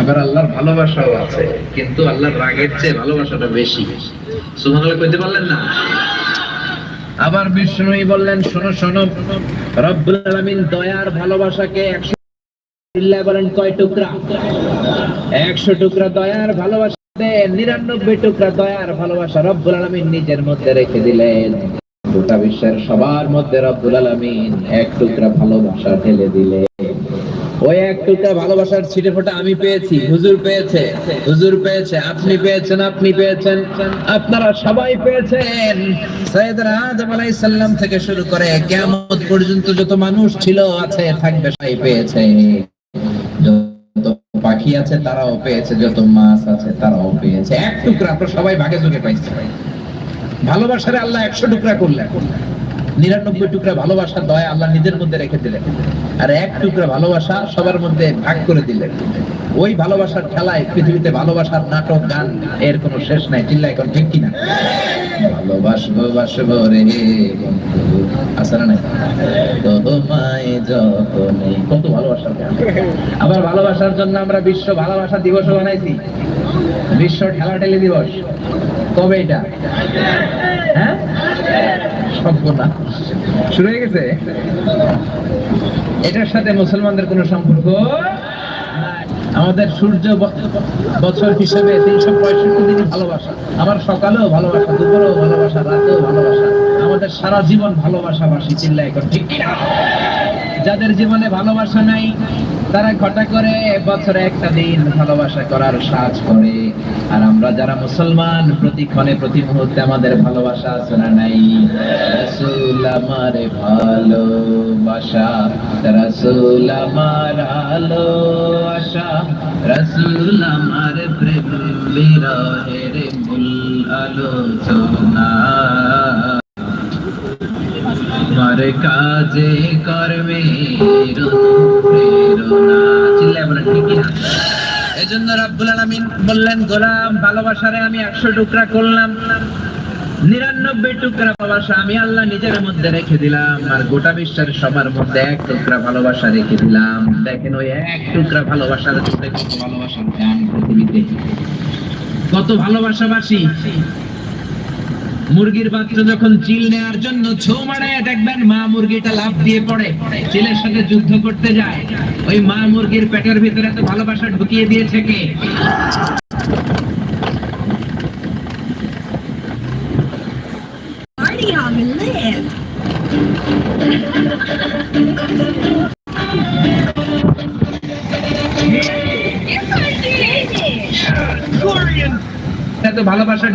আবার আল্লাহর ভালোবাসাও আছে, কিন্তু আল্লাহর রাগের চেয়ে ভালোবাসাটা বেশি। সুবহানাল্লাহ কইতে পারলেন না? আবার বিষ্ণুই বললেন, শোনো শোনো, রব্বুল আলামিন দয়ার ভালোবাসাকে 100 বিল্লাহ বলেন কয় টুকরা? 100 টুকরা দয়ার ভালোবাসা দেন, 99 টুকরা দয়ার ভালোবাসা রব্বুল আলামিন নিজের মধ্যে রেখে দিলেন। গোটা বিশ্বের সবার মধ্যে রব্বুল আলামিন এক টুকরা ভালোবাসা ঢেলে দিলেন। ওই এক টুকরা ভালোবাসার ছিটে ফোঁটা আমি পেয়েছি, হুজুর পেয়েছে, হুজুর পেয়েছে, আপনি পেয়েছেন, আপনি পেয়েছেন, আপনারা সবাই পেয়েছেন। সাইয়েদনা আদম আলাইহিস সালাম থেকে শুরু করে কিয়ামত পর্যন্ত যত মানুষ ছিল, আছে, থাকবে, সবাই পেয়েছে। যত পাখি আছে তারাও পেয়েছে, যত মাছ আছে তারাও পেয়েছে। এক টুকরা আমরা সবাই ভাগে যোগে পাইছি। ভালোবাসারে আল্লাহ 100 টুকরা করলেন, 99 টুকরা ভালোবাসা দয়া আল্লাহ নিজের মধ্যে রেখে দিলেন, আর এক টুকরা ভালোবাসা সবার মধ্যে ভাগ করে দিলেন। ওই ভালোবাসার খেলায় পৃথিবীতে ভালোবাসার নাটক গান এর কোনো শেষ নাই। চিল্লা এখন ঠিক কিনা? ভালোবাসবো বাসবো রে বন্ধু, আছে না নাই? তোমায় যতনে, কত ভালোবাসার গান। আবার ভালোবাসার জন্য আমরা বিশ্ব ভালোবাসা দিবসও বানাইছি, বিশ্ব ঠেলাঠেলি দিবস। কবে এটা? হ্যাঁ, সর্বনাশ, শুরু হয়ে গেছে। এটার সাথে মুসলমানদের কোনো সম্পর্ক নাই। আমাদের সূর্য বছর হিসেবে 365 দিনই ভালোবাসা। আমার সকালেও ভালোবাসা, দুপুরেও ভালোবাসা, রাতেও ভালোবাসা। আমাদের সারা জীবন ভালোবাসাবাসী। চিল্লা এখন ঠিক কিনা? যাদের জীবনে ভালোবাসা নাই তারা ঘটা করে বছরে একটা দিন ভালোবাসা করার সাজ করে। আর আমরা যারা মুসলমান, প্রতিক্ষণে প্রতি মুহূর্তে আমাদের ভালোবাসা আছে না নাই? রাসূল আমারে ভালোবাসা, রাসূল আমার আলো আশা, রাসূল আমার প্রেম বিরহের মূল আলোচনা। তোমার কাজে কর্মে প্রেরণা। চিল্লায় বলেন ঠিক কিনা? এজন্য রাব্বুল আলামিন বললেন, গোলাম ভালোবাসারে আমি 100 টুকরা করলাম, 99 টুকরা ভালোবাসা আমি আল্লাহ নিজের মধ্যে রেখে দিলাম, আর গোটা বিশ্বের সবার মধ্যে এক টুকরা ভালোবাসা রেখে দিলাম। দেখেন ওই এক টুকরা ভালোবাসার জন্য কত ভালোবাসার গান পৃথিবীতে, কত ভালোবাসাবাসী। মুরগির বাচ্চা যখন চিল নেওয়ার জন্য ছোঁ মারে, দেখবেন মা মুরগিটা লাফ দিয়ে পড়ে, চিলের সাথে যুদ্ধ করতে যায়। ওই মা মুরগির পেটের ভিতরে এত ভালোবাসা ঢুকিয়ে দিয়েছে কে? এত ভালোবাসা